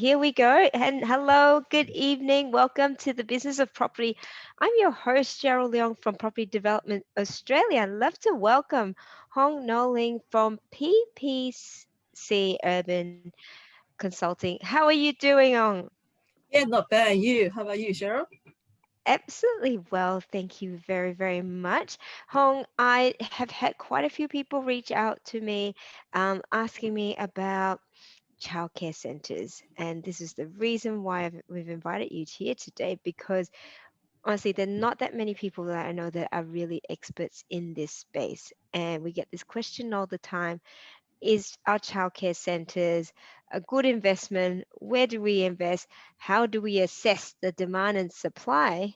Here we go. And hello, good evening. Welcome to the Business of Property. I'm your host, Cheryl Leong from Property Development Australia. I'd love to welcome Hong Noling from PPC Urban Consulting. How are you doing, Hong? Yeah, not bad. You? How about you, Cheryl? Absolutely well, thank you very, very much. Hong, I have had quite a few people reach out to me asking me about childcare centres. And this is the reason why we've invited you here today because honestly, there are not that many people that I know that are really experts in this space. And we get this question all the time. Is our childcare centres a good investment? Where do we invest? How do we assess the demand and supply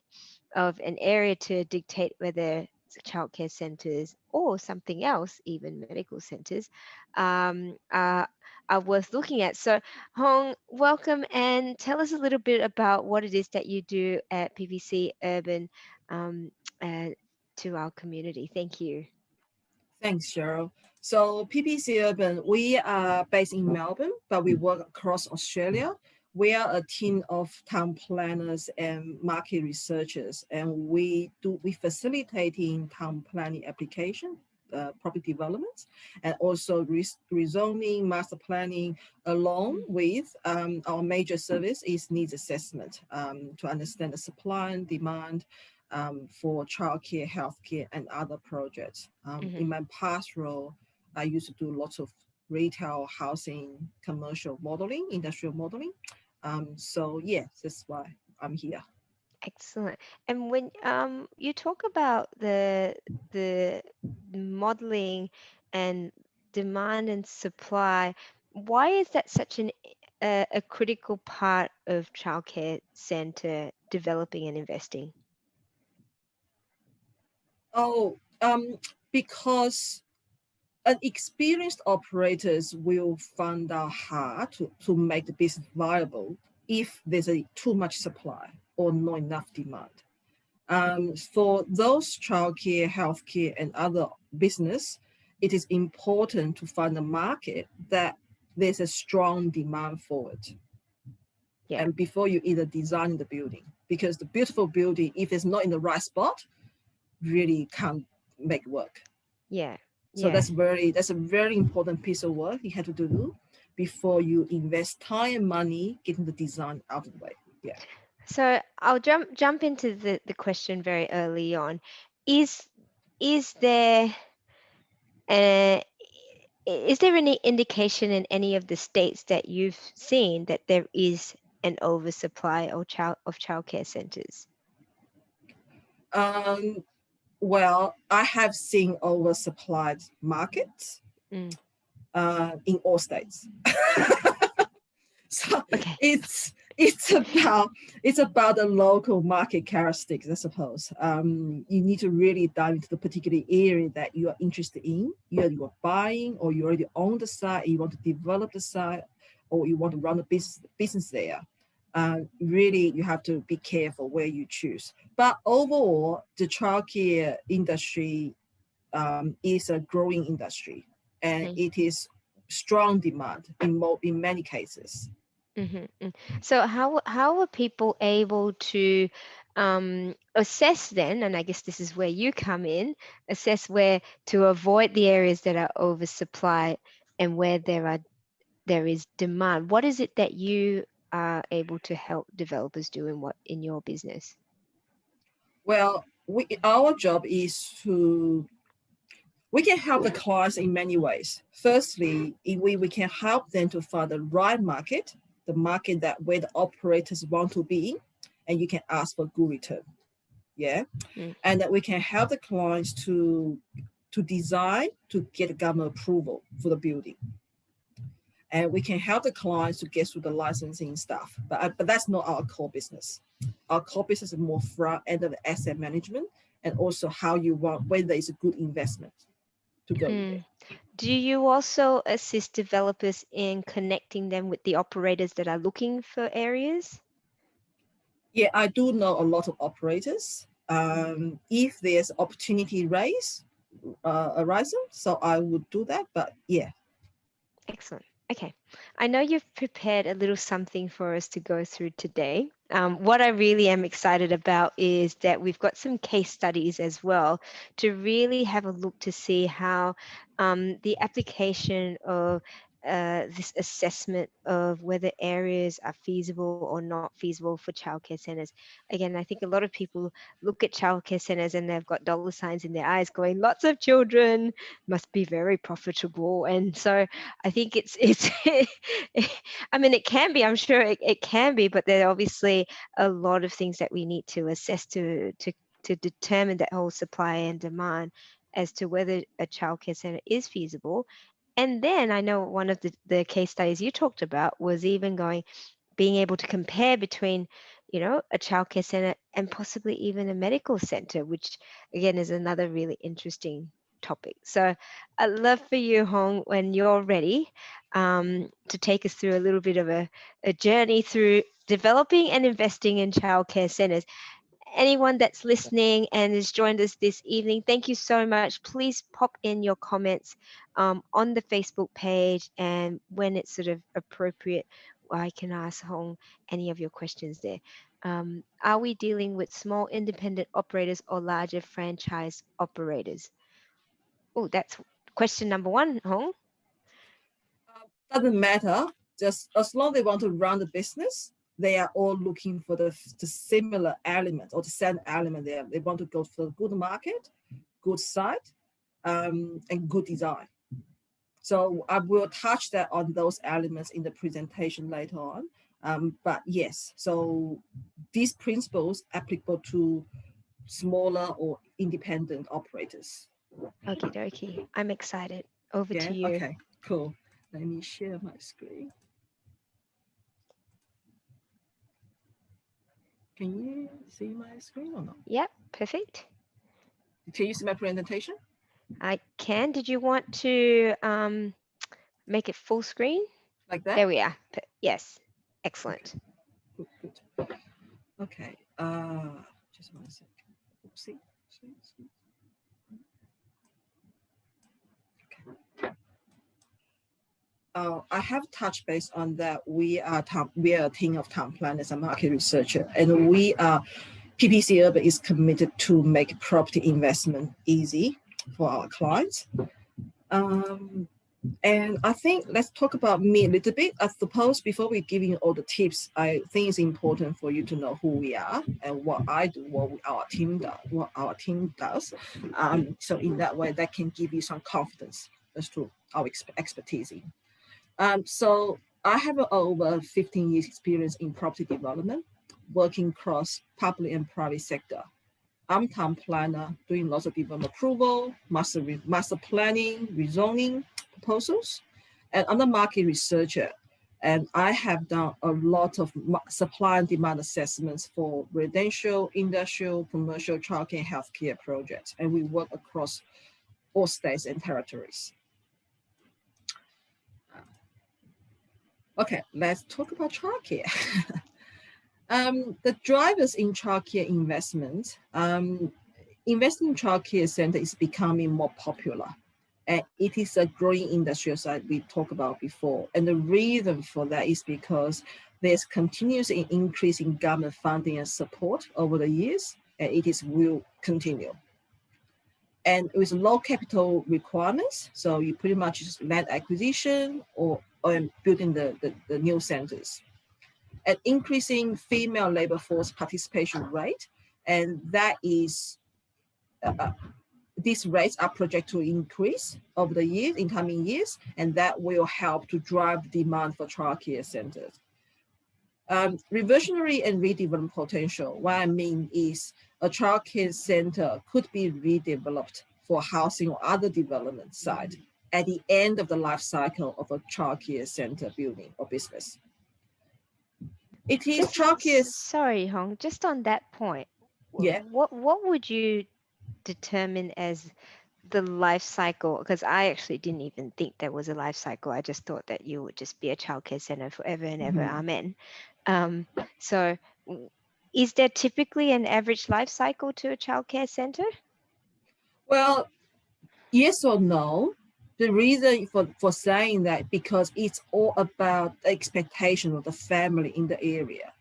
of an area to dictate whether childcare centres or something else, even medical centres, um, are, are worth looking at? So, Hong, welcome and tell us a little bit about what it is that you do at PPC Urban um, uh, to our community. Thank you. Thanks, Cheryl. So PPC Urban, we are based in Melbourne, but we work across Australia. We are a team of town planners and market researchers, and we facilitating town planning application, property development, and also rezoning, master planning, along with our major service is needs assessment to understand the supply and demand for childcare, healthcare, and other projects. Mhm. In my past role, I used to do lots of retail, housing, commercial modeling, industrial modeling. So yeah, that's why I'm here. Excellent. And when you talk about the modeling and demand and supply, why is that such a critical part of childcare center developing and investing? Oh, because an experienced operators will find out hard to make the business viable if there's too much supply or not enough demand. For those childcare, healthcare, and other business, it is important to find a market that there's a strong demand for it. Yeah, And before you either design the building, because the beautiful building, if it's not in the right spot, really can't make work. yeah, So yeah. that's a very important piece of work you have to do before you invest time and money getting the design out of the way. Yeah. So I'll jump into the question very early on. Is is there uh, is there any indication in any of the states that you've seen that there is an oversupply of childcare centers? Um, well, I have seen oversupplied markets Mm, in all states. So okay. it's about it's about the local market characteristics, I suppose. You need to really dive into the particular area that you are interested in. Either you are buying, or you already own the site, you want to develop the site, or you want to run a business there. Really, you have to be careful where you choose. But overall, the childcare industry is a growing industry, and Mm, it is strong demand in many cases. mhm, mm. So how are people able to assess then, and I guess this is where you come in, assess where to avoid the areas that are oversupplied and where there is demand? What is it that you are able to help developers do in your business? Well, our job is we can help the clients in many ways. Firstly, we can help them to find the right market, the market that where the operators want to be, and you can ask for good return. Yeah, Mm, and that we can help the clients to design to get government approval for the building, and we can help the clients to get through the licensing stuff. But that's not our core business. Our core business is more front end of the asset management, and also how you want whether it's a good investment to go in there. mm. Do you also assist developers in connecting them with the operators that are looking for areas? Yeah, I do know a lot of operators. If there's opportunity arising, so I would do that. But yeah, Excellent. Okay, I know you've prepared a little something for us to go through today. What I really am excited about is that we've got some case studies as well to really have a look to see how the application of this assessment of whether areas are feasible or not feasible for childcare centres. Again, I think a lot of people look at childcare centres and they've got dollar signs in their eyes going, lots of children, must be very profitable. And so I think it's I mean it can be, I'm sure it can be, but there are obviously a lot of things that we need to assess to determine that whole supply and demand as to whether a childcare centre is feasible. And then I know one of the case studies you talked about was even being able to compare between, a childcare center and possibly even a medical center, which again is another really interesting topic. So I'd love for you, Hong, when you're ready, to take us through a little bit of a journey through developing and investing in childcare centers. Anyone that's listening and has joined us this evening, thank you so much. Please pop in your comments on the Facebook page, and when it's sort of appropriate, I can ask Hong any of your questions there. Are we dealing with small independent operators or larger franchise operators? Oh, that's question number one, Hong. Doesn't matter. Just as long as they want to run the business, they are all looking for the similar element or the same element there. They want to go for a good market, good site, and good design. So I will touch that on those elements in the presentation later on. But yes, so these principles applicable to smaller or independent operators. Okie dokie. I'm excited. Over to Yeah, you. okay, cool. Let me share my screen. Can you see my screen or not? Yep, perfect. Can you see my presentation? I can. Did you want to make it full screen? Like that? There we are. Yes. Okay, Excellent. good. Okay, just 1 second. Oopsie. I have touched base on that. We are a team of town planners and market researcher, and PPC Urban is committed to make property investment easy for our clients. And I think let's talk about me a little bit. I suppose before we give you all the tips, I think it's important for you to know who we are and what I do, what our team does. So in that way, that can give you some confidence as to our expertise. So I have over 15 years experience in property development, working across public and private sector. I'm town planner, doing lots of development approval, master planning, rezoning proposals, and I'm a market researcher. And I have done a lot of supply and demand assessments for residential, industrial, commercial, childcare, and healthcare projects. And we work across all states and territories. Okay, let's talk about childcare. The drivers in childcare investment, investing in childcare center is becoming more popular. And it is a growing industry, as we talked about before. And the reason for that is because there's continuous increase in government funding and support over the years, and will continue. And with low capital requirements, so you pretty much just land acquisition or building the new centers. An increasing female labor force participation rate, and that is these rates are projected to increase over the years, in coming years, and that will help to drive the demand for childcare centers. Reversionary and redevelopment potential. What I mean is a childcare center could be redeveloped for housing or other development site at the end of the life cycle of a childcare center building or business. It is childcare. Sorry, Hong, just on that point, Yeah. what would you determine as the life cycle? Because I actually didn't even think there was a life cycle. I just thought that you would just be a childcare center forever and ever. Amen. So is there typically an average life cycle to a childcare center? Well, yes or no. The reason for saying that, because it's all about the expectation of the family in the area.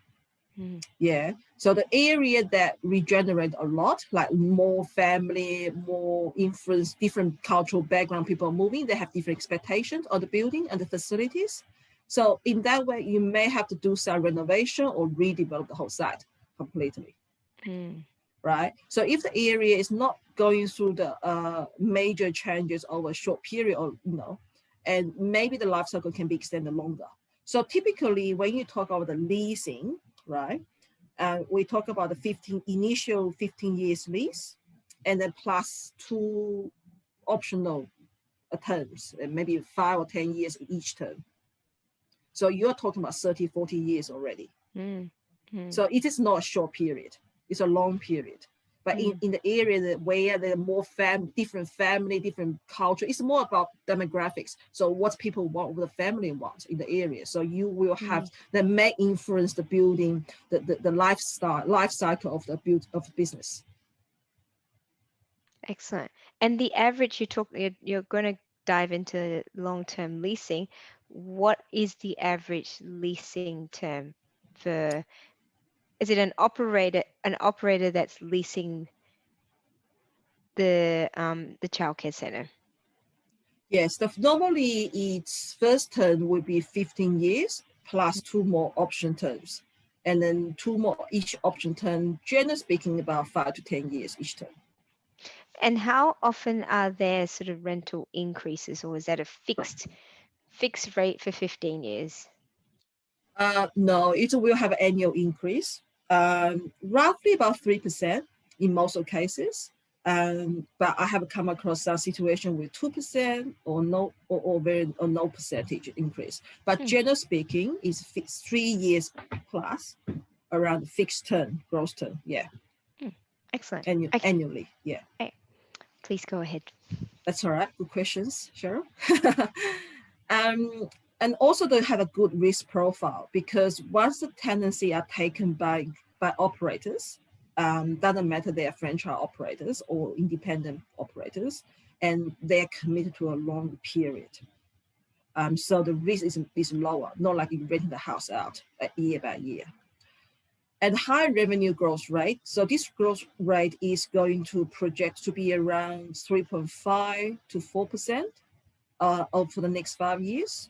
Yeah. So the area that regenerate a lot, like more family, more influence, different cultural background, people are moving, they have different expectations on the building and the facilities. So in that way, you may have to do some renovation or redevelop the whole site completely. Right? So if the area is not going through the major changes over a short period, or and maybe the life cycle can be extended longer. So typically, when you talk about the leasing, right, we talk about the initial 15 years lease, and then plus 2 optional terms, and maybe 5 or 10 years each term. So you're talking about 30, 40 years already. So it is not a short period. It's a long period. But in the area where there are more different family, different culture, it's more about demographics. So what people want, what the family wants in the area. So you will have that may influence the building, the life cycle of the business. Excellent. And the average you're going to dive into long-term leasing. What is the average leasing term for? Is it an operator that's leasing the childcare center? Yes, normally its first term would be 15 years plus 2 more option terms. And then 2 more each option term, generally speaking, about 5 to 10 years each term. And how often are there sort of rental increases, or is that a fixed rate for 15 years? No, it will have an annual increase, roughly about 3% in most of cases. But I have come across some situation with 2% or no percentage increase. But generally speaking, it's 3 years plus around fixed term, gross term. Yeah. Excellent. Annually. Yeah. Okay. Please go ahead. That's all right. Good questions, Cheryl. And also they have a good risk profile, because once the tenancy are taken by operators, doesn't matter they are franchise operators or independent operators, and they're committed to a long period. So the risk is lower, not like you rent the house out year by year. And high revenue growth rate. So this growth rate is going to project to be around 3.5 to 4% for the next 5 years.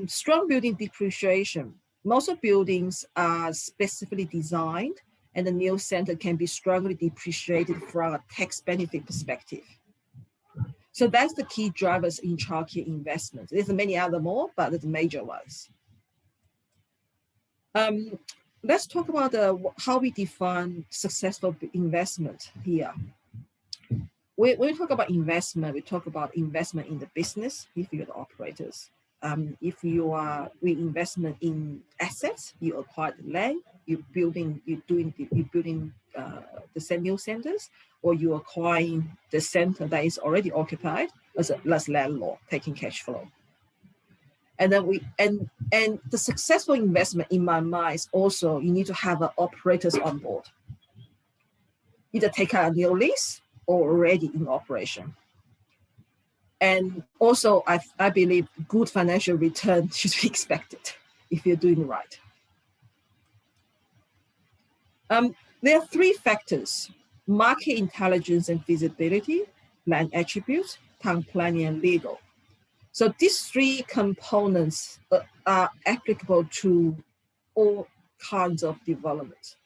Strong building depreciation. Most of buildings are specifically designed, and the new center can be strongly depreciated from a tax benefit perspective. So that's the key drivers in childcare investment. There's many other more, but the major ones. Let's talk about how we define successful investment here. When we talk about investment, we talk about investment in the business if you're the operators. If you are investment in assets, you acquire the land, you're building the new centers, or you're acquiring the center that is already occupied as landlord taking cash flow. And then and the successful investment in my mind is also you need to have operators on board. Either take out a new lease or already in operation. And also, I believe good financial return should be expected if you're doing it right. There are 3 factors: market intelligence and feasibility, land attributes, town planning, and legal. So these 3 components are applicable to all kinds of development.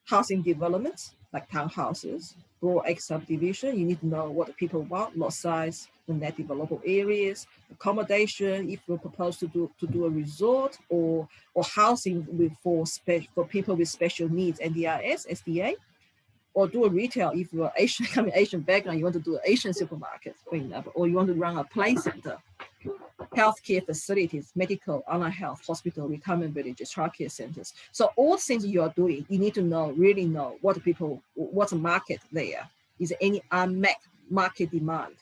Housing developments, like townhouses, rural subdivision, you need to know what the people want, lot size, the net developable areas, accommodation, if you propose to do a resort or housing for people with special needs, NDIS, SDA, or do a retail if you're Asian background, you want to do an Asian supermarket, for example, or you want to run a play center, healthcare facilities, medical, online health, hospital, retirement villages, childcare centers. So all things you are doing, you need to really know what's the market there. Is there any unmet market demand?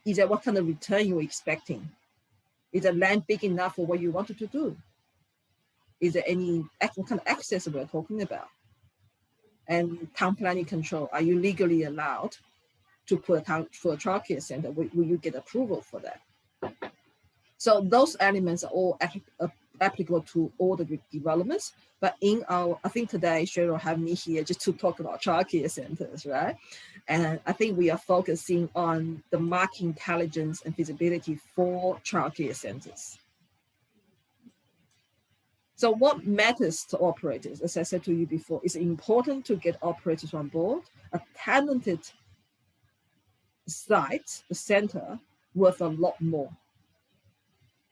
Is there what kind of return you're expecting? Is the land big enough for what you wanted to do? Is there what kind of access we're talking about? And town planning control, are you legally allowed to put a town for a childcare center, will you get approval for that? So those elements are all applicable to all the developments. But I think today Cheryl have me here just to talk about childcare centers, right? And I think we are focusing on the market intelligence and feasibility for childcare centers. So what matters to operators, as I said to you before, it's important to get operators on board. A talented site, the center, worth a lot more.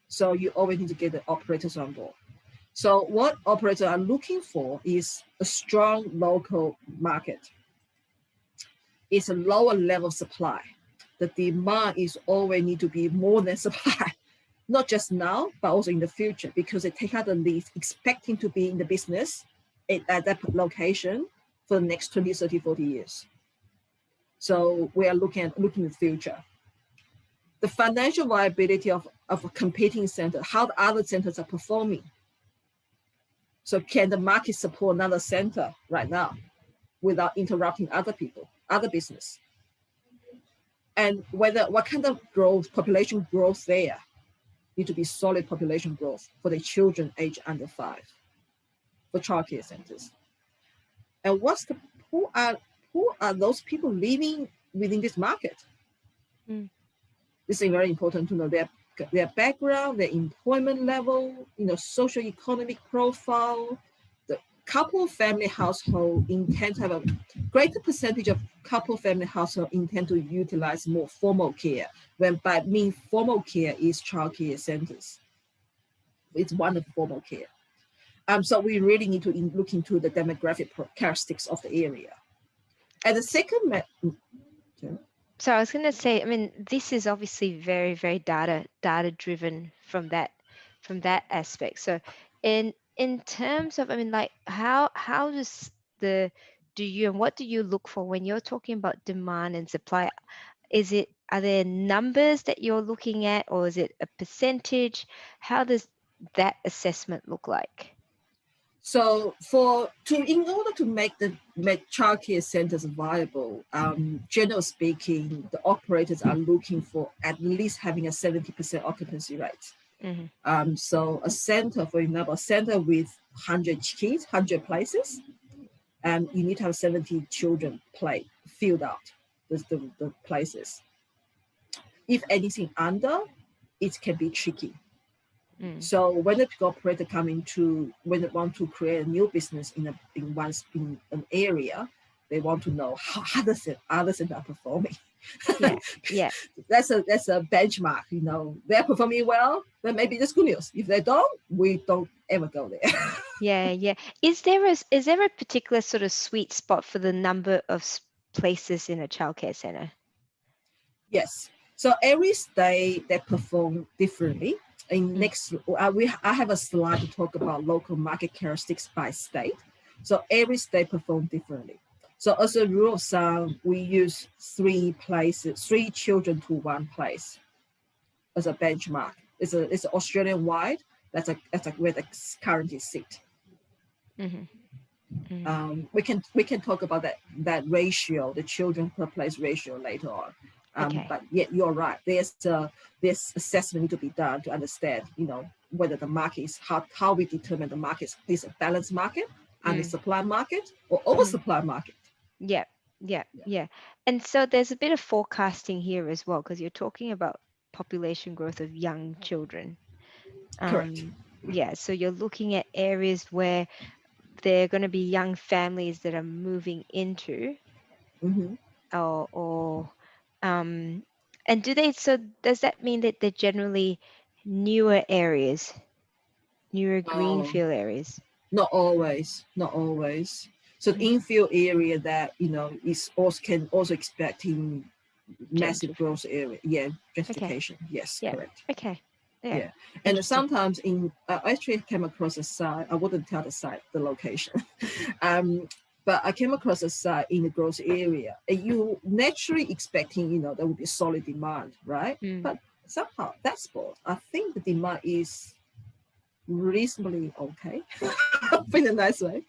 So you always need to get the operators on board. So what operators are looking for is a strong local market. It's a lower level of supply. The demand is always need to be more than supply, not just now, but also in the future, because they take out the lease expecting to be in the business at that location for the next 20, 30, 40 years. So we are looking at the future. The financial viability of a competing center, how the other centers are performing. So can the market support another center right now without interrupting other people, other business? And what kind of growth, population growth there need to be solid population growth for the children aged under 5 for childcare centers. And who are those people living within this market? This is very important to know their background, their employment level, social economic profile. The couple family household intend to have a greater percentage of couple family household intend to utilize more formal care, when by mean formal care is childcare centers. It's one of formal care. So we really need to look into the demographic characteristics of the area. And the second, So I was going to say, I mean, this is obviously very, very data driven from that aspect. So in terms of, I mean, like how does what do you look for when you're talking about demand and supply? Are there numbers that you're looking at, or is it a percentage? How does that assessment look like? So in order to make childcare centers viable, generally speaking, the operators are looking for at least having a 70% occupancy rate. So a center, for example, a center with 100 kids, 100 places, you need to have 70 children filled out the places. If anything under, it can be tricky. So when the operator when they want to create a new business in an area, they want to know how others are performing. Yeah. That's a benchmark. They're performing well, then maybe that's good news. If they don't, we don't ever go there. Yeah. Is there a particular sort of sweet spot for the number of places in a childcare center? Yes. So every state they perform differently. I have a slide to talk about local market characteristics by state. So every state performs differently. So as a rule of thumb, we use 3 children to 1 place as a benchmark. It's Australian wide. That's where they currently sit. We can talk about that ratio, the children per place ratio later on. But yeah, you're right. There's assessment need to be done to understand, whether the market is how we determine the market is a balanced market, under supply market, or oversupply market. Yeah. And so there's a bit of forecasting here as well, because you're talking about population growth of young children. Correct. Yeah. So you're looking at areas where there are going to be young families that are moving into, and does that mean that they're generally newer areas, newer greenfield areas? Not always. So the infill area that can also expecting massive growth area. Yeah, gentrification. Okay. Yes, yeah. Correct. Okay. Yeah. And sometimes I actually came across a site. I wouldn't tell the site, the location. But I came across a site in the growth area, and you naturally expecting, there will be solid demand, right? But somehow that spot, I think the demand is reasonably okay, in a nice way.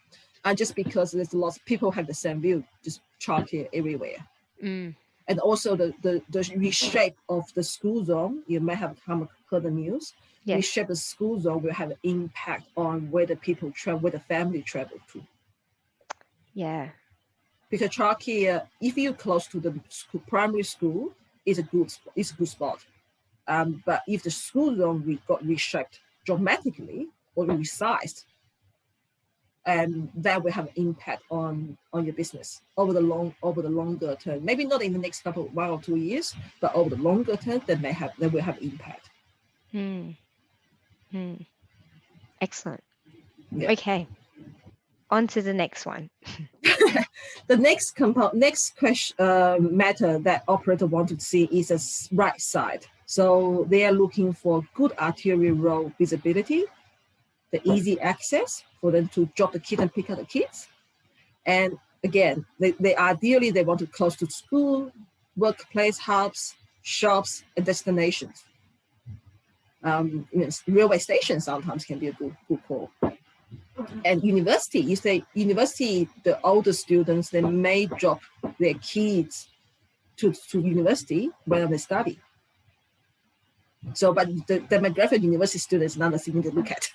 And just because there's lots of people have the same view, just childcare everywhere. And also the reshape of the school zone, you may have heard the news. Yes. Reshape the school zone will have an impact on where the people travel, where the family travel to. Yeah. Because childcare, if you're close to the primary school, is a good spot. But if the school zone got reshaped dramatically or resized, that will have an impact on your business over the longer term. Maybe not in the next 1 or 2 years, but over the longer term, they will have impact. Excellent. Yeah. Okay. On to the next one. The next question matter that operator want to see is a right side. So they are looking for good arterial road visibility, the easy access for them to drop the kid and pick up the kids. And again, they ideally they want to close to school, workplace hubs, shops, and destinations. Railway stations sometimes can be a good call. And university, you say university, the older students, they may drop their kids to university when they study. So, but the demographic university students is not a thing to look at.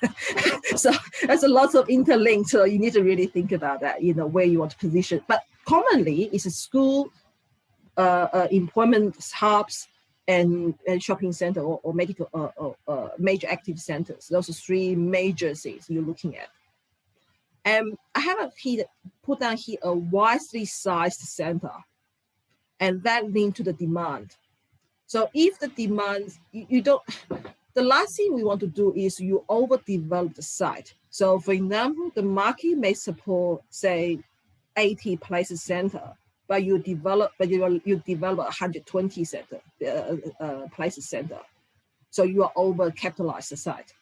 So there's a lot of interlinked. So you need to really think about that, where you want to position. But commonly, it's a school, employment hubs, and shopping center or medical major active centers. Those are three major things you're looking at. And I have put down here a wisely sized center, and that linked to the demand. So if the demand, you don't, the last thing we want to do is you overdevelop the site. So for example, the market may support, say, 80 places center, but you develop 120 places center. So you are over capitalized the site.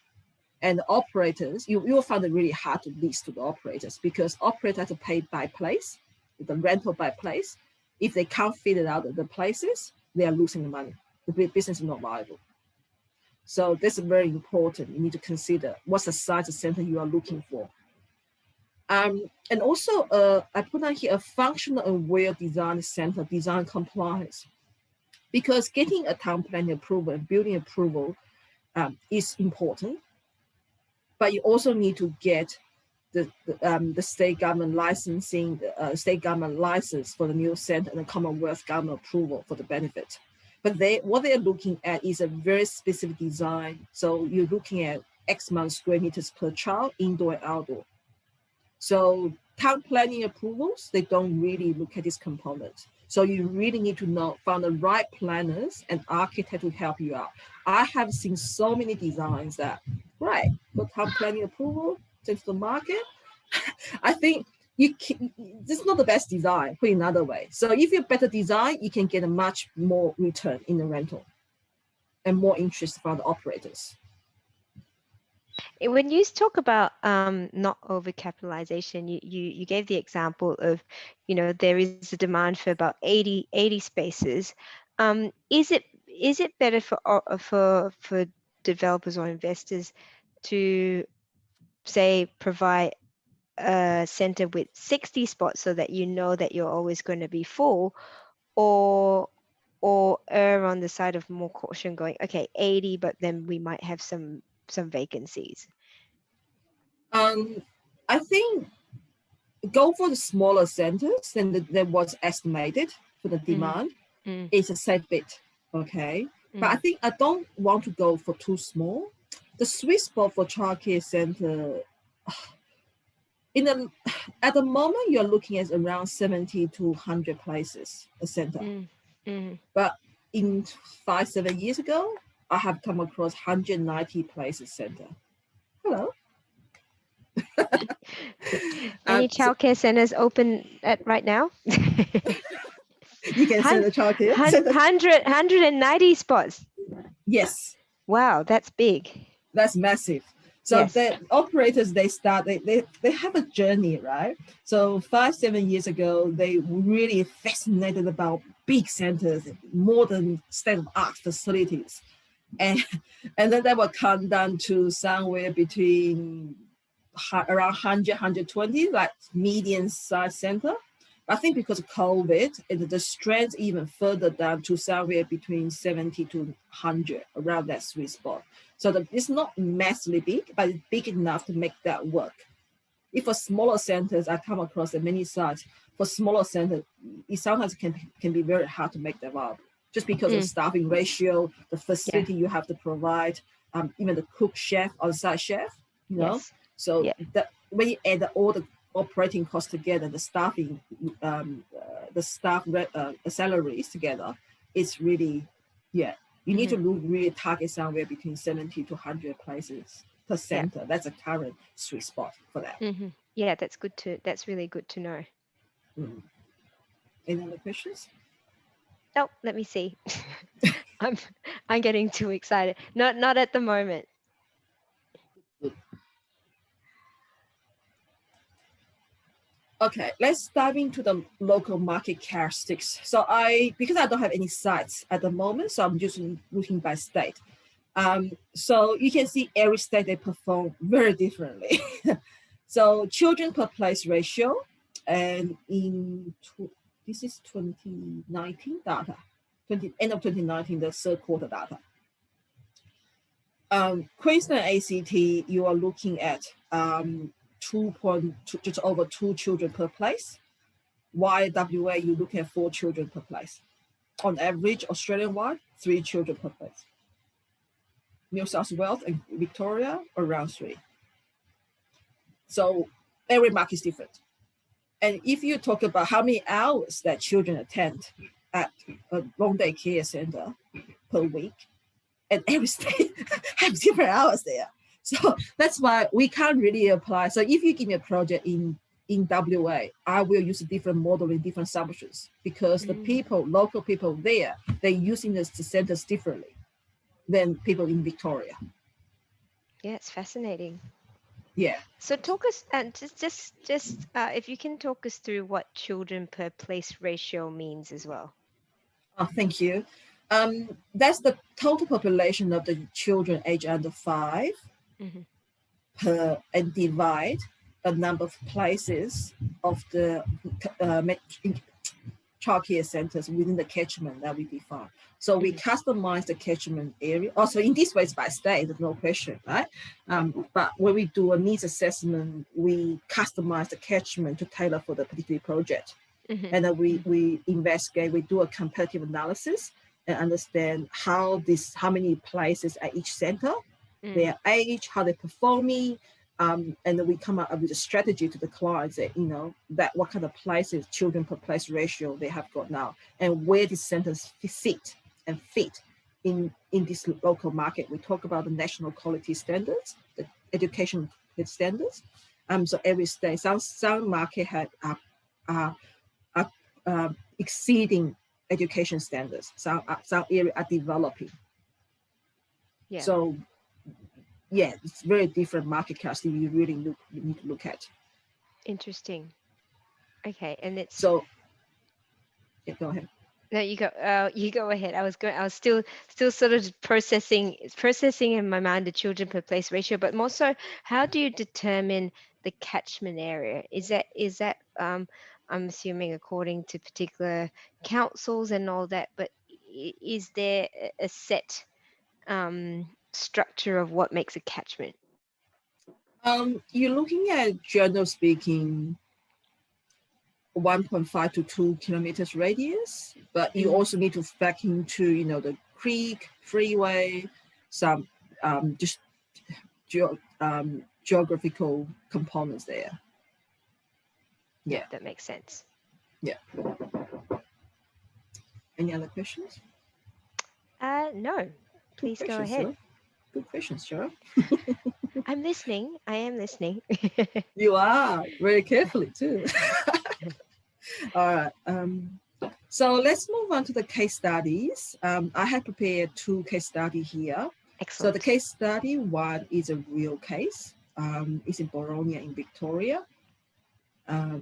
And the operators, you will find it really hard to lease to the operators because operators have to pay by place, the rental by place. If they can't fit it out of the places, they are losing the money. The business is not viable. So this is very important. You need to consider what's the size of center you are looking for. And also, I put down here a functional and well-designed center, design compliance. Because getting a town planning approval and building approval is important. But you also need to get the state government licensing, state government license for the new center and the Commonwealth government approval for the benefit. But what they're looking at is a very specific design. So you're looking at X amount of square meters per child, indoor and outdoor. So town planning approvals, they don't really look at this component. So you really need to find the right planners and architect to help you out. I have seen so many designs that, right, got town planning approval, sent to the market. I think this is not the best design, put it another way. So if you better design, you can get a much more return in the rental and more interest from the operators. When you talk about not overcapitalization, you gave the example of, there is a demand for about 80 spaces. Is it better for developers or investors to, say, provide a center with 60 spots so that you know that you're always going to be full, or err on the side of more caution, going, okay, 80, but then we might have some vacancies? I think go for the smaller centers than what's estimated for the demand. It's a safe bet, okay? But I think I don't want to go for too small. The sweet spot for childcare center, at the moment, you're looking at around 70 to 100 places a center. But in 5-7 years ago, I have come across 190 places center. Hello. Any childcare centers open right now? You can send a childcare. 190 spots. Yes. Wow, that's big. That's massive. So yes. The operators, they have a journey, right? So 5-7 years ago, they were really fascinated about big centers, modern state-of-art facilities. And then that will come down to somewhere between around 100, 120, like medium-sized center. I think because of COVID, the strength even further down to somewhere between 70 to 100, around that sweet spot. So it's not massively big, but it's big enough to make that work. If for smaller centers, I come across many sites, for smaller centers, it sometimes can be very hard to make them up, just because of staffing ratio, the facility you have to provide, even the cook chef, on-site chef, you know. Yes. So that when you add all the operating costs together, the staffing, the staff salaries together, it's really, you need to really target somewhere between 70 to 100 places per center. That's a current sweet spot for that. Yeah, that's really good to know. Any other questions? Oh, let me see. I'm getting too excited. Not at the moment. Good. Okay, let's dive into the local market characteristics. So because I don't have any sites at the moment, so I'm just looking by state. So you can see every state, they perform very differently. So children per place ratio, and this is 2019 data, end of 2019, the third quarter data. Queensland ACT, you are looking at 2.2, just over 2 children per place. While WA, you look at 4 children per place. On average, Australian-wide, 3 children per place. New South Wales and Victoria, around 3. So every market is different. And if you talk about how many hours that children attend at a long day care center per week, and every state has different hours there. So that's why we can't really apply. So if you give me a project in WA, I will use a different model in different submissions, because the people, local people there, they're using the centers differently than people in Victoria. Yeah, it's fascinating. Yeah. So talk us, and just if you can talk us through what children per place ratio means as well. Oh, thank you. That's the total population of the children aged under 5 and divide the number of places of the childcare centers within the catchment that we define. So we customize the catchment area. Also, in this way, it's by state, there's no question, right? But when we do a needs assessment, we customize the catchment to tailor for the particular project. And then we investigate, we do a comparative analysis and understand how many places at each center, their age, how they're performing, and then we come up with a strategy to the clients that, that what kind of places, children per place ratio they have got now, and where these centers fit in this local market. We talk about the national quality standards, the education standards. So every state, some market are exceeding education standards. Some areas are developing. Yeah. So yeah, it's very different market casting. You really need to look at. Interesting. Okay, and it's so. Yeah, go ahead. No, you go. You go ahead. I was still sort of processing in my mind the children per place ratio, but more so, how do you determine the catchment area? Is that I'm assuming according to particular councils and all that, but is there a set structure of what makes a catchment? You're looking at, generally speaking, 1.5 to 2 kilometers radius, but you also need to factor into, the creek, freeway, some just geographical components there. Yeah, that makes sense. Yeah. Any other questions? No. Please go ahead. Sir. Good questions, Cheryl. I'm listening. I am listening. You are, very carefully too. All right. So let's move on to the case studies. I have prepared 2 case studies here. Excellent. So the case study 1 is a real case. It's in Bologna in Victoria.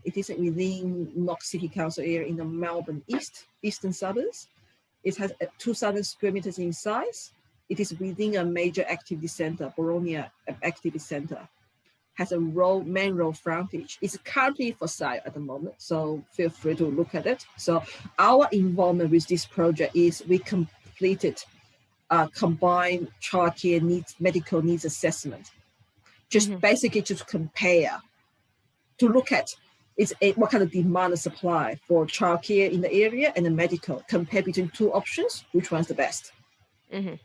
It is within Knox City Council area in the Melbourne eastern suburbs. It has 2,000 square meters in size. It is within a major activity center, Bologna Activity Center. has a main road frontage. It's currently for sale at the moment, so feel free to look at it. So our involvement with this project is we completed combined childcare needs, medical needs assessment, just basically to compare, to look at what kind of demand and supply for childcare in the area and the medical, compare between two options, which one's the best. And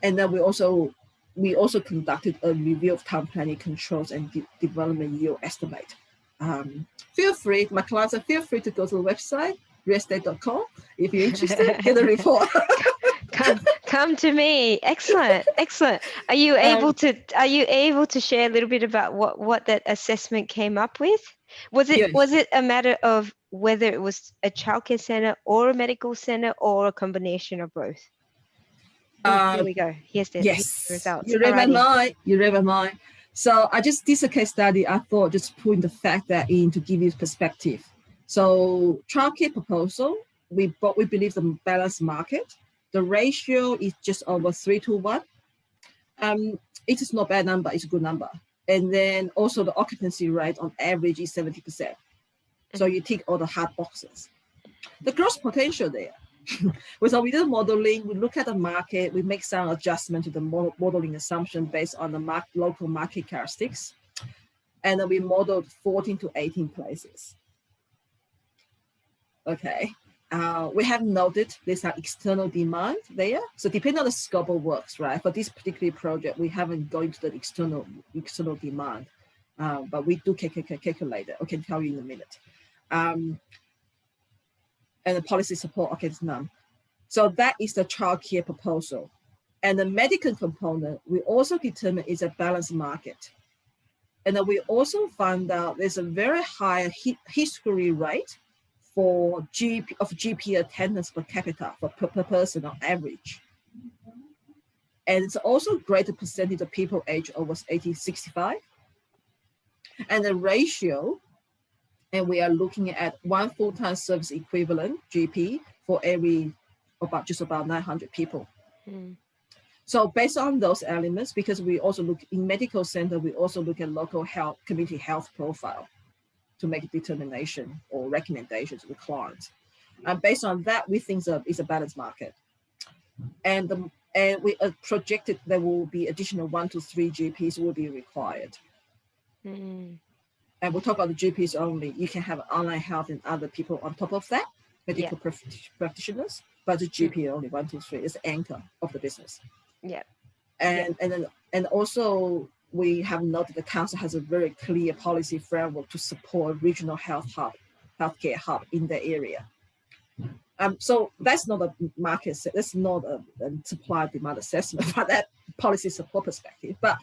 then we also conducted a review of town planning controls and development yield estimate. Feel free, my clients, feel free to go to the website, realestate.com. If you're interested, get a report. Come to me. Excellent. Are you able to share a little bit about what that assessment came up with? Was it a matter of whether it was a childcare centre or a medical centre or a combination of both? Here we go. Here's the results. You read my mind. So I just did a case study. I thought just putting the fact that in to give you perspective. So childcare proposal, we believe the balanced market. The ratio is just over 3-to-1. It is not a bad number. It's a good number. And then also the occupancy rate on average is 70%. So you tick all the hard boxes. The gross potential there. So we do modeling, we look at the market, we make some adjustment to the modeling assumption based on the local market characteristics. And then we modeled 14 to 18 places. Okay. We have noted there's an external demand there. So depending on the scope of works, right? For this particular project, we haven't gone to the external demand, but we do calculate it. I can tell you in a minute. And the policy support, okay, it's none. So that is the childcare proposal. And the medical component, we also determine is a balanced market. And then we also found out there's a very high history rate for GP attendance per capita per person on average. And it's also greater percentage of people aged over 65. And the ratio, and we are looking at one full-time service equivalent GP for just about 900 people. So based on those elements, because we also look in medical center, we also look at local health, community health profile to make a determination or recommendations to the clients. And based on that, we think it's a balanced market. And we projected there will be additional 1 to 3 GPs will be required. And we'll talk about the GPs only. You can have online health and other people on top of that, medical practitioners, but the GP only 1 to 3 is the anchor of the business. And also we have noted the council has a very clear policy framework to support regional healthcare hub in the area. So that's not a market, that's not a supply demand assessment from that policy support perspective. But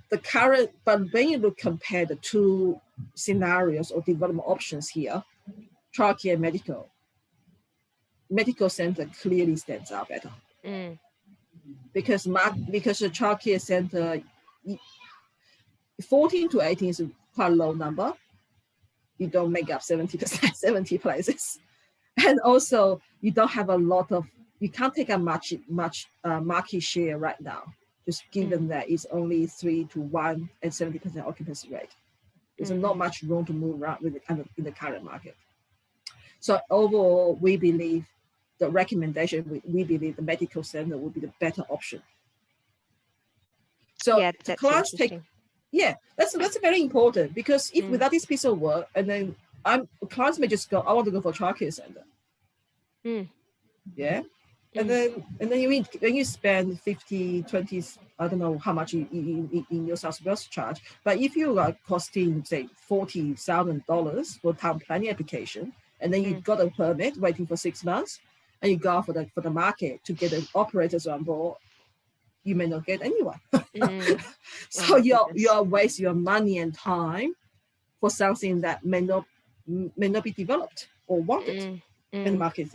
but when you compare the two scenarios or development options here, childcare and medical center clearly stands out better. Because the childcare center, 14 to 18 is a quite low number. You don't make up 70%, 70 places. And also you don't have you can't take a much market share right now, just given that it's only 3-to-1 and 70% occupancy rate. There's not much room to move around in the current market. So overall, we believe the recommendation, we believe the medical center will be the better option. So the clients that's very important, because if without this piece of work, and then clients may just go, I want to go for a childcare center. And then when you spend 50, 20, I don't know how much in New South Wales charge, but if you are costing say $40,000 for town planning application, and then you got a permit waiting for 6 months, and you go for the market to get the operators on board, you may not get anyone. So you waste your money and time for something that may not be developed or wanted in the market.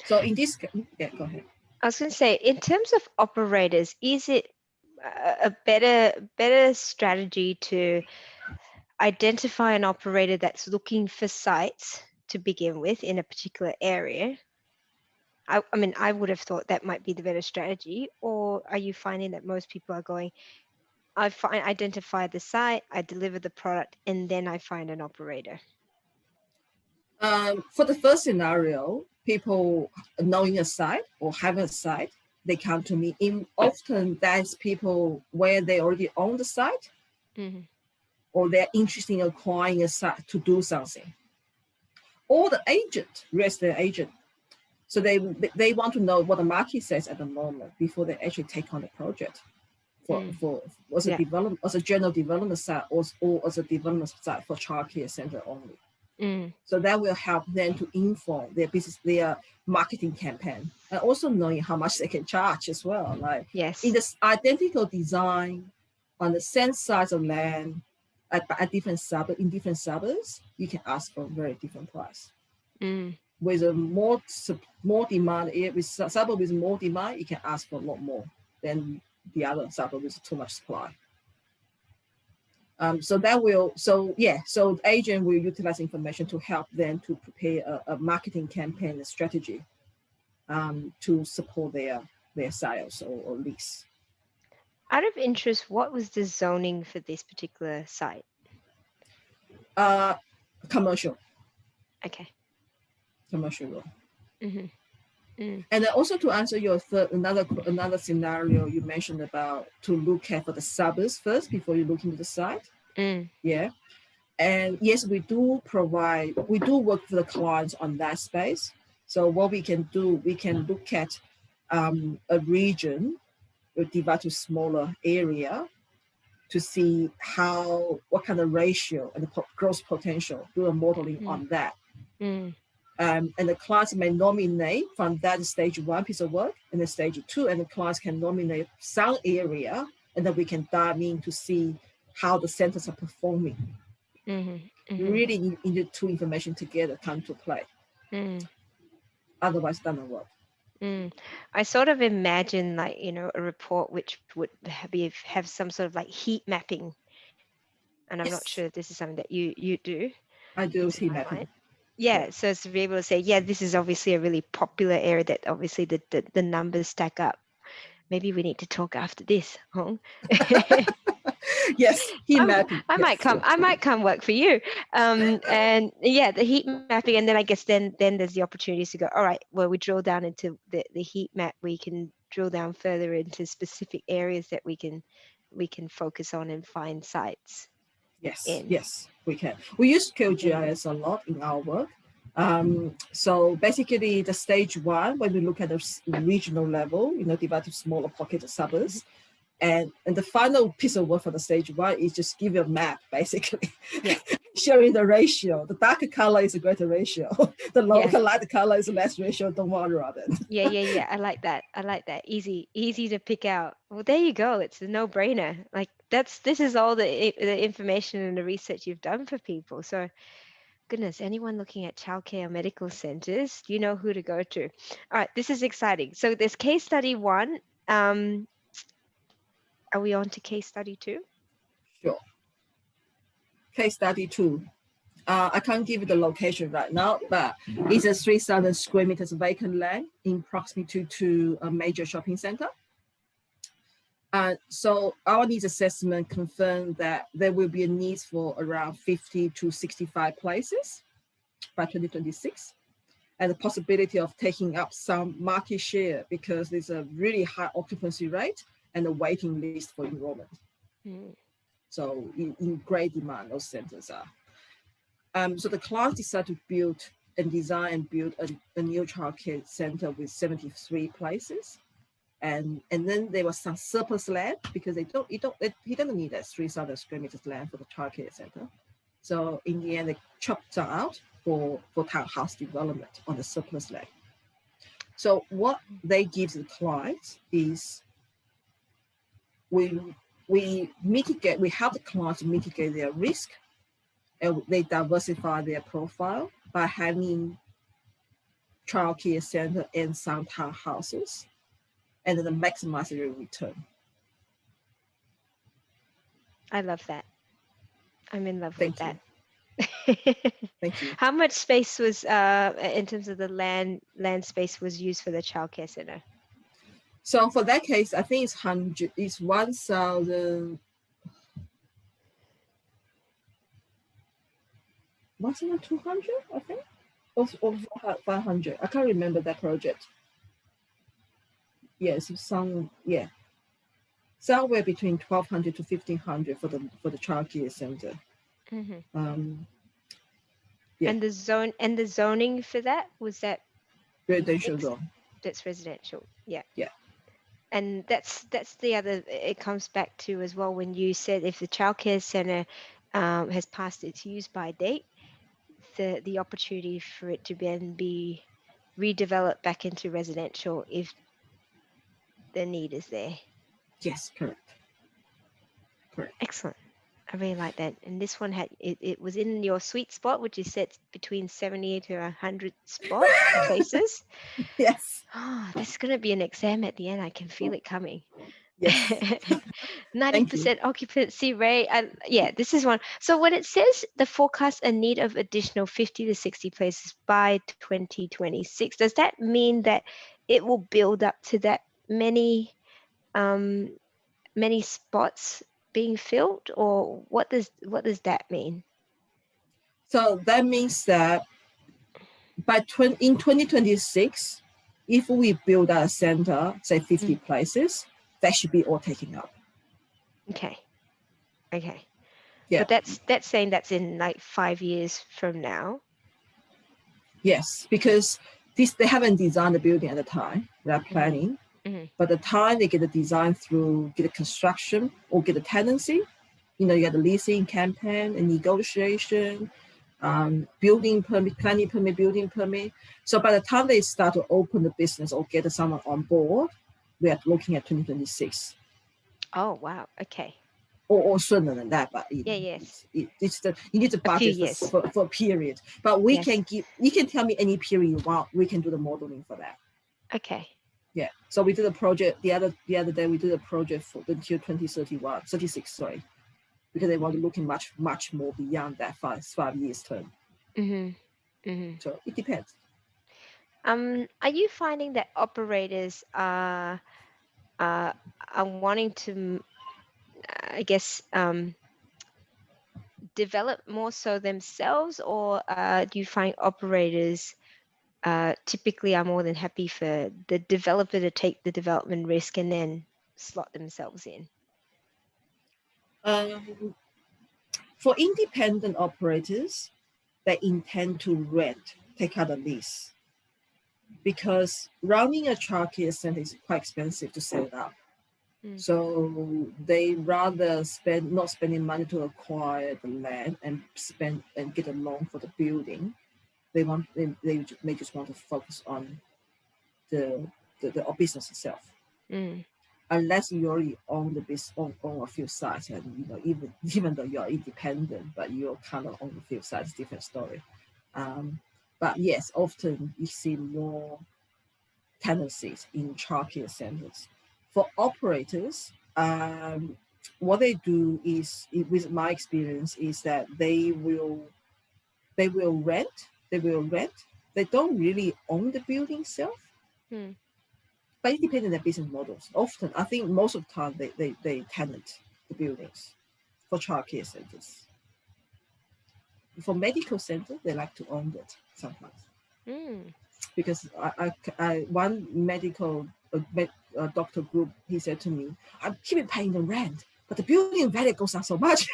So in this case, go ahead. I was going to say, in terms of operators, is it a better strategy to identify an operator that's looking for sites to begin with in a particular area, I mean, I would have thought that might be the better strategy. Or are you finding that most people are going, identify the site, I deliver the product, and then I find an operator? For the first scenario, people knowing a site or having a site, they come to me. Often that's people where they already own the site, Mm-hmm. or they're interested in acquiring a site to do something. Or the agent, real estate agent. So they want to know what the market says at the moment before they actually take on the project for as a Yeah. development, as a general development site, or as a development site for childcare center only. Mm. So that will help them to inform their business, their marketing campaign, and also knowing how much they can charge as well. Like in Yes. this identical design on the same size of land at different suburbs, you can ask for a very different price. Mm. With a more demand, with suburb with more demand, you can ask for a lot more than the other suburb with too much supply. So the agent will utilize information to help them to prepare a marketing campaign and strategy to support their sales or lease. Out of interest, what was the zoning for this particular site? Uh, commercial Okay. law. Mm-hmm. Mm. And then also to answer your another scenario you mentioned about to look at for the suburbs first before you look into the site. Mm. Yeah. And yes, we do work with the clients on that space. So what we can do, we can look at a region, divide to smaller area to see what kind of ratio and the growth potential, do a modeling on that. Mm. And the clients may nominate from that stage 1 piece of work, and then stage 2, and the clients can nominate some area, and then we can dive in to see how the centers are performing. Mm-hmm. You Mm-hmm. really need the two information together come to play. Mm. Otherwise, it doesn't work. Mm. I sort of imagine, like, a report which would have some sort of like heat mapping, and I'm not Yes, sure if this is something that you do. I do It's in see my mapping. mind. Yeah, so it's to be able to say, yeah, this is obviously a really popular area that obviously the numbers stack up. Maybe we need to talk after this, Hong. Yes, heat mapping. I Yes, might come. I might come work for you. And yeah, the heat mapping, and then I guess then there's the opportunities to go. All right, well, we drill down into the heat map. We can drill down further into specific areas that we can focus on and find sites in. yes, we can. We use Mm. KGIS a lot in our work. So basically, the stage 1, when we look at the regional level, divided to smaller pockets of suburbs, and the final piece of work for the stage 1 is just give you a map, basically. Yeah. Showing the ratio. The darker color is a greater ratio. The lighter color is a less ratio. Don't worry about it. Yeah. I like that. Easy to pick out. Well, there you go. It's a no-brainer. Like this is all the information and the research you've done for people. So, goodness, anyone looking at childcare or medical centers, you know who to go to. All right, this is exciting. So there's case study 1. Are we on to case study 2? Sure. Case study 2. I can't give you the location right now, but it's a 3,000 square meters vacant land in proximity to a major shopping center. So our needs assessment confirmed that there will be a need for around 50 to 65 places by 2026, and the possibility of taking up some market share because there's a really high occupancy rate and a waiting list for enrollment. Mm. So in great demand, those centers are. So the client decided to build and design and build a new childcare center with 73 places. And then there was some surplus land because he doesn't need that 3,000 square meters land for the childcare center. So in the end, they chopped out for townhouse development on the surplus land. So what they give to the clients is we help the clients mitigate their risk, and they diversify their profile by having childcare center and some townhouses, and then maximize their return. I love that. I'm in love with Thank that. you. Thank you. How much space was, in terms of the land space, was used for the childcare center? So for that case, I think it's 100. It's 1,000. 1,200, I think, or 500. I can't remember that project. Yes, somewhere between 1,200 to 1,500 for the childcare center. Mm-hmm. Yeah. And the zoning for that, was that Residential mixed? zone. That's residential. Yeah. Yeah. And that's the other, it comes back to as well, when you said if the childcare center has passed its use by date, the opportunity for it to then be redeveloped back into residential if the need is there. Yes, correct. Excellent. I really like that. And this one it was in your sweet spot, which is set between 70 to 100 places. Yes. Oh, this is going to be an exam at the end. I can feel it coming. Yes. 90% occupancy rate. Yeah, this is one. So when it says the forecast a need of additional 50 to 60 places by 2026, does that mean that it will build up to that many many spots being filled, or what does that mean? So that means that in 2026, if we build a center, say 50 places, that should be all taken up. Okay. Yeah. But that's saying that's in like 5 years from now. Yes, because they haven't designed the building at the time. They're planning. But the time they get the design through, get the construction or get the tenancy, you get the leasing campaign and negotiation, building permit, planning permit, building permit. So by the time they start to open the business or get someone on board, we are looking at 2026. Oh, wow. Okay. Or sooner than that, but yes. You need to budget for a period. But you can tell me any period you want. We can do the modeling for that. Okay. Yeah. So we did a project the other day. We did a project for until 36, sorry, because they want to look much more beyond that 5 years term. So it depends. Are you finding that operators are wanting to, I guess, develop more so themselves, or do you find operators typically are more than happy for the developer to take the development risk and then slot themselves in? For independent operators, they intend to take out a lease, because running a childcare center is quite expensive to set it up. So they rather not spending money to acquire the land and get a loan for the building. They just want to focus on the business itself. Unless you already own the business, own a few sites, and even though you're independent, but you're kind of on a few sites, different story. But yes, often you see more tenancies in childcare centers. For operators, what they do is, with my experience, is that they will rent. They don't really own the building itself. But it depends on their business models. Often, I think most of the time, they tenant the buildings for childcare centers. For medical centers, they like to own it sometimes. Because one medical doctor group, he said to me, "I'm keeping paying the rent, but the building value goes up so much.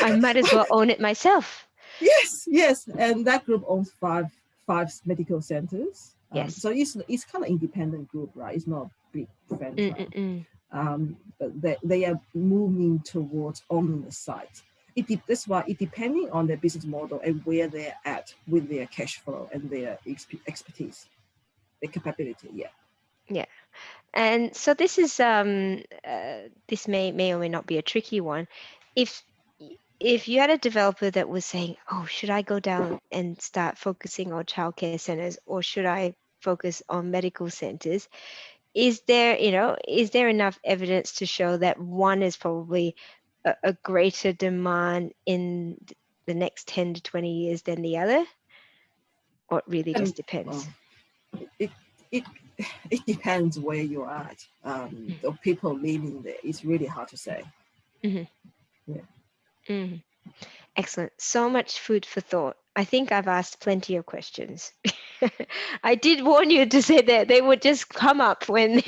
I might as well own it myself." Yes, and that group owns five medical centers. So it's kind of independent group, right? It's not a big franchise. But they are moving towards owning the site. That's why it depending on their business model and where they're at with their cash flow and their expertise, their capability. Yeah. And so this is this may or may not be a tricky one. If you had a developer that was saying, "Oh, should I go down and start focusing on childcare centers, or should I focus on medical centers?" Is there enough evidence to show that one is probably a greater demand in the next 10 to 20 years than the other, or it really And just depends? it it it depends where you're at. The people living there, it's really hard to say. Mm-hmm. Yeah. Mm-hmm. Excellent. So much food for thought. I think I've asked plenty of questions. I did warn you to say that they would just come up when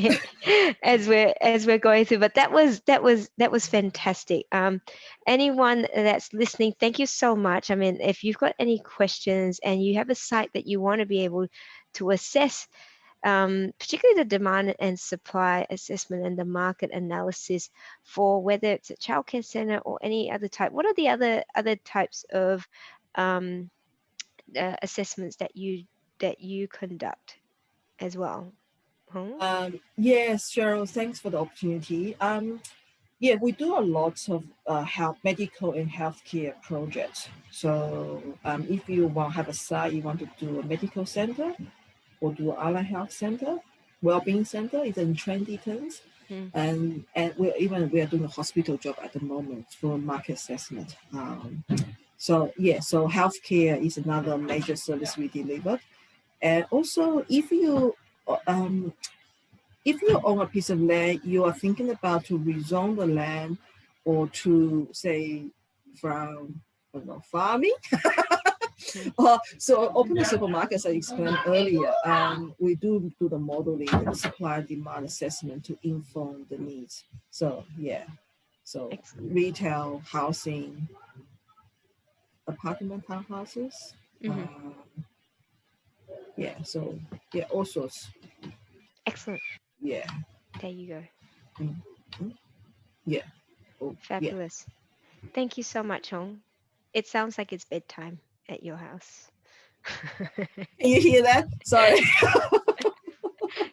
as we're going through, but that was fantastic. Anyone that's listening, thank you so much. I mean, if you've got any questions and you have a site that you want to be able to assess, particularly the demand and supply assessment and the market analysis for whether it's a childcare center or any other type. What are the other types of um, assessments that you conduct as well? Hmm? Yes, Cheryl, thanks for the opportunity. Yeah, we do a lot of health, medical and healthcare projects. So if you want to have a site, you want to do a medical center or do allied health center, well-being center is in trendy terms. Mm, And we are doing a hospital job at the moment for market assessment. So healthcare is another major service we deliver. And also, um, if you own a piece of land, you are thinking about to rezone the land or to say from farming. mm. So open the supermarkets I explained earlier. We do the modeling and the supply and demand assessment to inform the needs. So yeah, so Excellent. retail, housing, apartment townhouses. Hmm. Um, yeah, so yeah, all sorts. Excellent. Yeah, There you go. mm, mm, yeah, oh, yeah. Fabulous. Thank you so much, Hong. It sounds like it's bedtime at your house. Can you hear that? Sorry.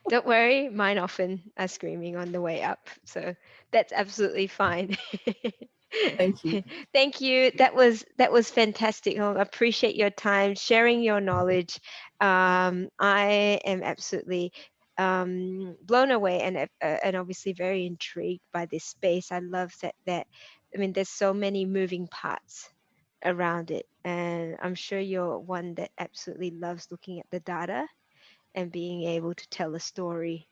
Don't worry, mine often are screaming on the way up, so that's absolutely fine. Thank you. Thank you. That was fantastic. I appreciate your time, sharing your knowledge. I am absolutely blown away and obviously very intrigued by this space. I love that. I mean, there's so many moving parts around it, and I'm sure you're one that absolutely loves looking at the data and being able to tell a story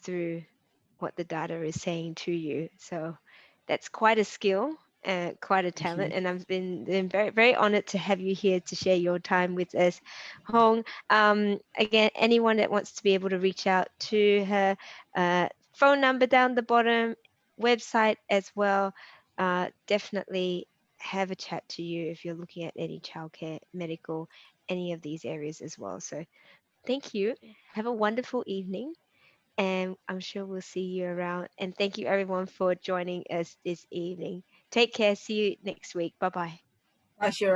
through what the data is saying to you. So that's quite a skill and quite a Thank talent. you. And I've been very, very honored to have you here to share your time with us, Hong. Again, anyone that wants to be able to reach out to her, phone number down the bottom, website as well. Definitely have a chat to you if you're looking at any childcare, medical, any of these areas as well. So thank you. Have a wonderful evening, and I'm sure we'll see you around. And thank you everyone for joining us this evening. Take care. See you next week. Bye bye. Bye, Cheryl.